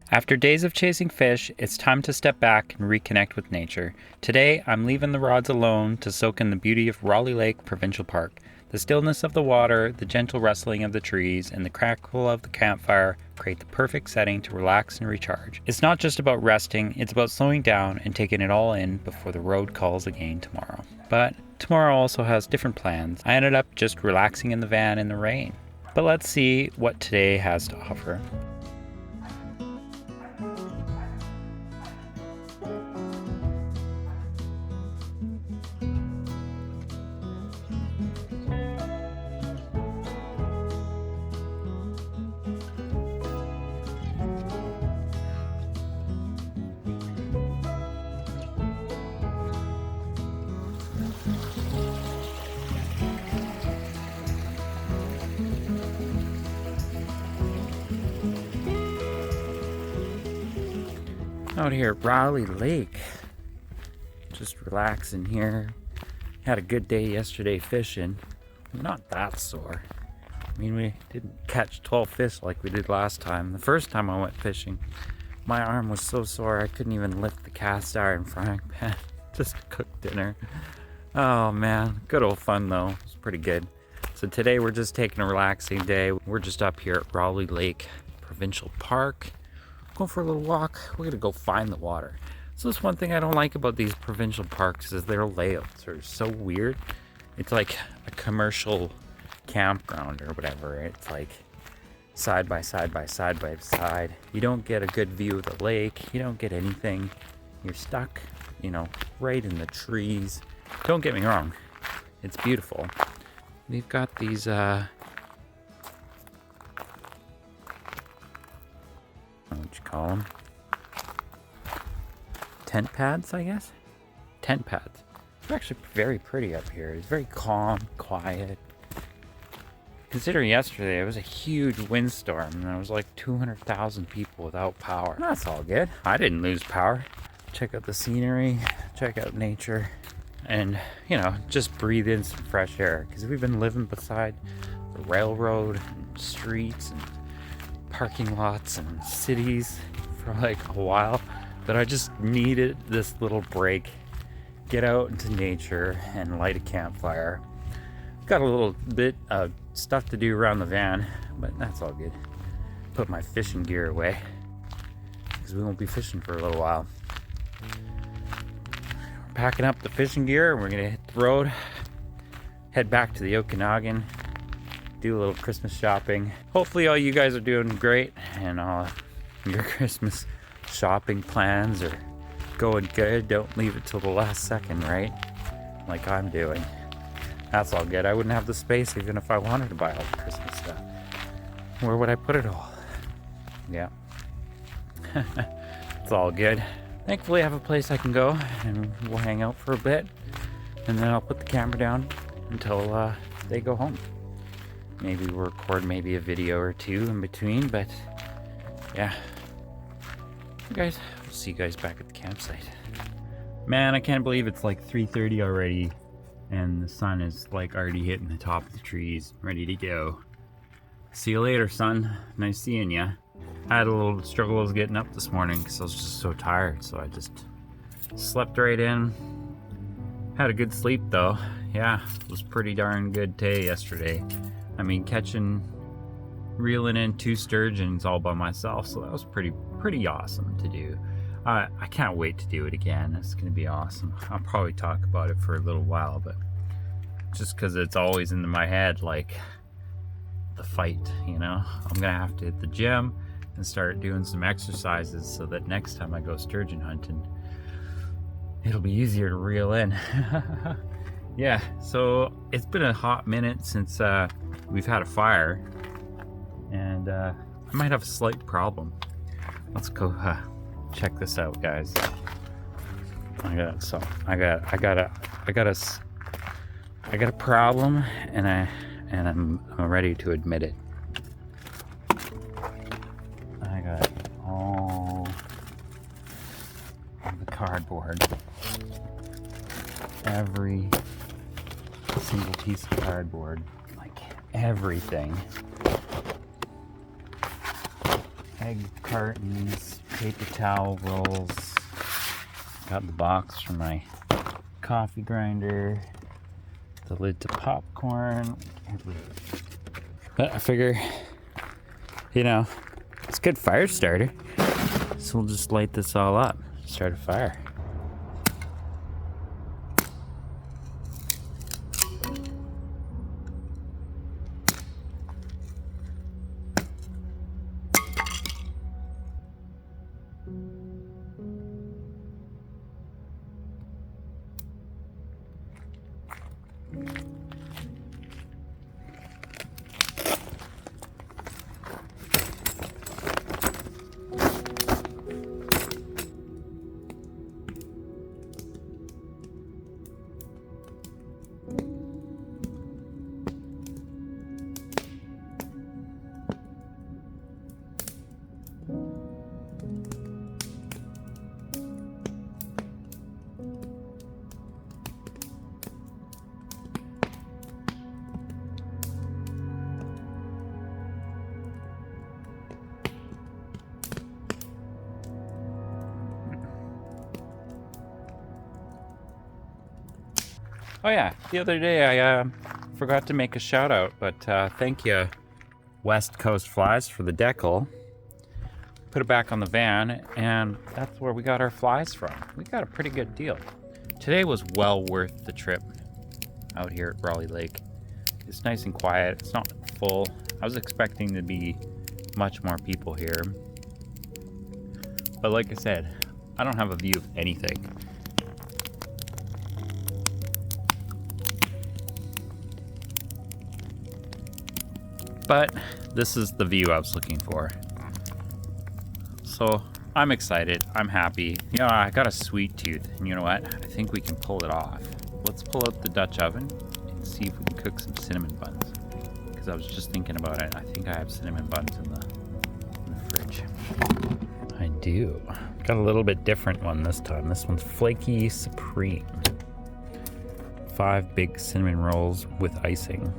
After days of chasing fish, it's time to step back and reconnect with nature. Today, I'm leaving the rods alone to soak in the beauty of Rolley Lake Provincial Park. The stillness of the water, the gentle rustling of the trees, and the crackle of the campfire create the perfect setting to relax and recharge. It's not just about resting, it's about slowing down and taking it all in before the road calls again tomorrow. But tomorrow also has different plans. I ended up just relaxing in the van in the rain. But let's see what today has to offer. Out here at Rolley Lake, just relaxing here. Had a good day yesterday fishing. I'm not that sore. I mean, we didn't catch 12 fish like we did last time. The first time I went fishing, my arm was so sore I couldn't even lift the cast iron frying pan just to cook dinner. Oh man, good old fun though. It was pretty good. So today we're just taking a relaxing day. We're just up here at Rolley Lake Provincial Park. Going for a little walk. We're gonna go find the water. So that's one thing I don't like about these provincial parks is their layouts are so weird. It's like a commercial campground or whatever. It's like side by side by side by side. You don't get a good view of the lake. You don't get anything. You're stuck, right in the trees. Don't get me wrong. It's beautiful. We've got these what you call them? Tent pads, I guess? Tent pads. They're actually very pretty up here. It's very calm, quiet. Considering yesterday, it was a huge windstorm and there was like 200,000 people without power. That's all good. I didn't lose power. Check out the scenery, check out nature, and, just breathe in some fresh air. Because we've been living beside the railroad and streets and parking lots and cities for like a while that I just needed this little break. Get out into nature and light a campfire. Got a little bit of stuff to do around the van, but that's all good. Put my fishing gear away because we won't be fishing for a little while. We're packing up the fishing gear and we're gonna hit the road, head back to the Okanagan, do a little Christmas shopping. Hopefully all you guys are doing great and your Christmas shopping plans are going good. Don't leave it till the last second, right? Like I'm doing. That's all good. I wouldn't have the space even if I wanted to buy all the Christmas stuff. Where would I put it all? Yeah. It's all good. Thankfully I have a place I can go and we'll hang out for a bit and then I'll put the camera down until they go home. Maybe we'll record maybe a video or two in between, but yeah. Guys, we'll see you guys back at the campsite. Man, I can't believe it's like 3:30 already and the sun is like already hitting the top of the trees, ready to go. See you later, son. Nice seeing ya. I had a little struggle with getting up this morning because I was just so tired, so I just slept right in. Had a good sleep though. Yeah, it was pretty darn good day yesterday. I mean, reeling in 2 sturgeons all by myself, so that was pretty awesome to do. I can't wait to do it again. It's gonna be awesome. I'll probably talk about it for a little while, but just because it's always in my head, like the fight, I'm gonna have to hit the gym and start doing some exercises so that next time I go sturgeon hunting, it'll be easier to reel in. Yeah, so it's been a hot minute since we've had a fire, and I might have a slight problem. Let's go check this out, guys. I got a problem, and I'm ready to admit it. I got all of the cardboard, every single piece of cardboard, like everything egg cartons, paper towel rolls. Got the box for my coffee grinder, the lid to popcorn. But I figure, you know, it's a good fire starter. So we'll just light this all up, start a fire. Oh yeah, the other day I forgot to make a shout out, but thank you West Coast Flies for the decal. Put it back on the van, and that's where we got our flies from. We got a pretty good deal. Today was well worth the trip out here at Rolley Lake. It's nice and quiet, it's not full. I was expecting to be much more people here. But like I said, I don't have a view of anything. But this is the view I was looking for. So I'm excited, I'm happy. You know, I got a sweet tooth, and you know what? I think we can pull it off. Let's pull out the Dutch oven and see if we can cook some cinnamon buns. Because I was just thinking about it. I think I have cinnamon buns in the fridge. I do. Got a little bit different one this time. This one's Flaky Supreme. 5 big cinnamon rolls with icing.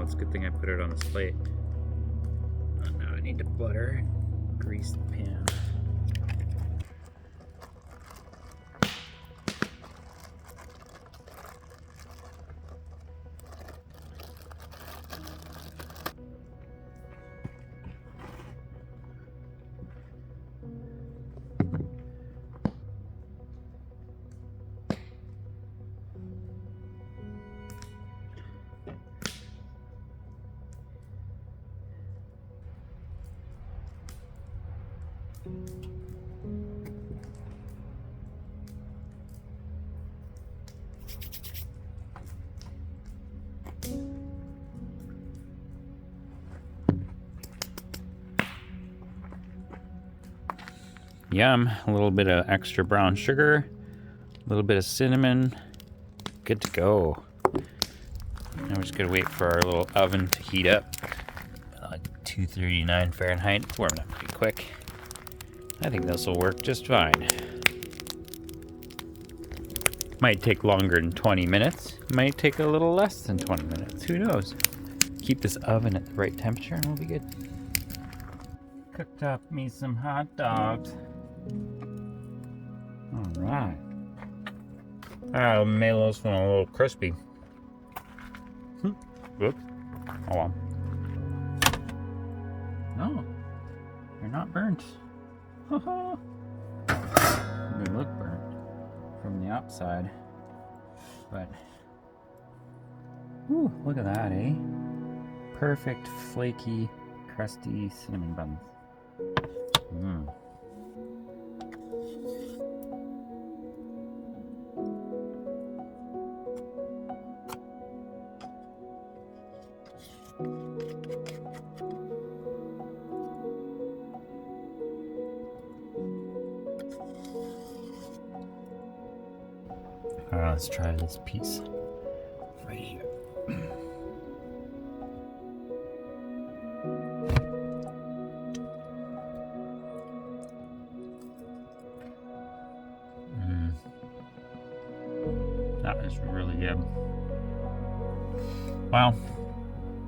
It's a good thing I put it on this plate. Now I need to butter and grease the pan. Yum, a little bit of extra brown sugar, a little bit of cinnamon, good to go. Now we're just gonna wait for our little oven to heat up. 239 Fahrenheit, warming up pretty quick. I think this will work just fine. Might take longer than 20 minutes, might take a little less than 20 minutes, who knows? Keep this oven at the right temperature and we'll be good. Cooked up me some hot dogs. All right. I'll make this one a little crispy. Oops. Oh well. No, you're not burnt. They look burnt from the outside, but whew, look at that, eh? Perfect, flaky, crusty cinnamon buns. Mmm. Alright, let's try this piece right here. That is really good. Well,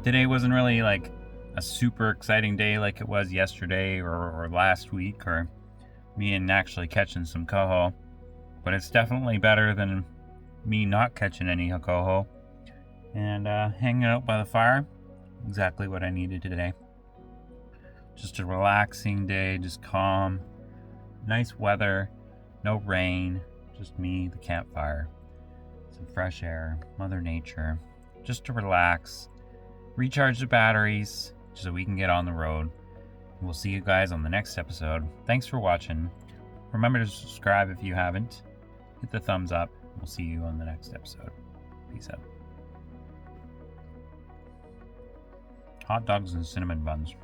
today wasn't really like a super exciting day like it was yesterday or last week, or me and actually catching some coho, but it's definitely better than me not catching any coho and hanging out by the fire. Exactly what I needed today. Just a relaxing day, just calm, nice weather, no rain, just me, the campfire, some fresh air, Mother Nature, just to relax, recharge the batteries so we can get on the road. We'll see you guys on the next episode. Thanks for watching. Remember to subscribe if you haven't. Hit the thumbs up. We'll see you on the next episode. Peace out. Hot dogs and cinnamon buns.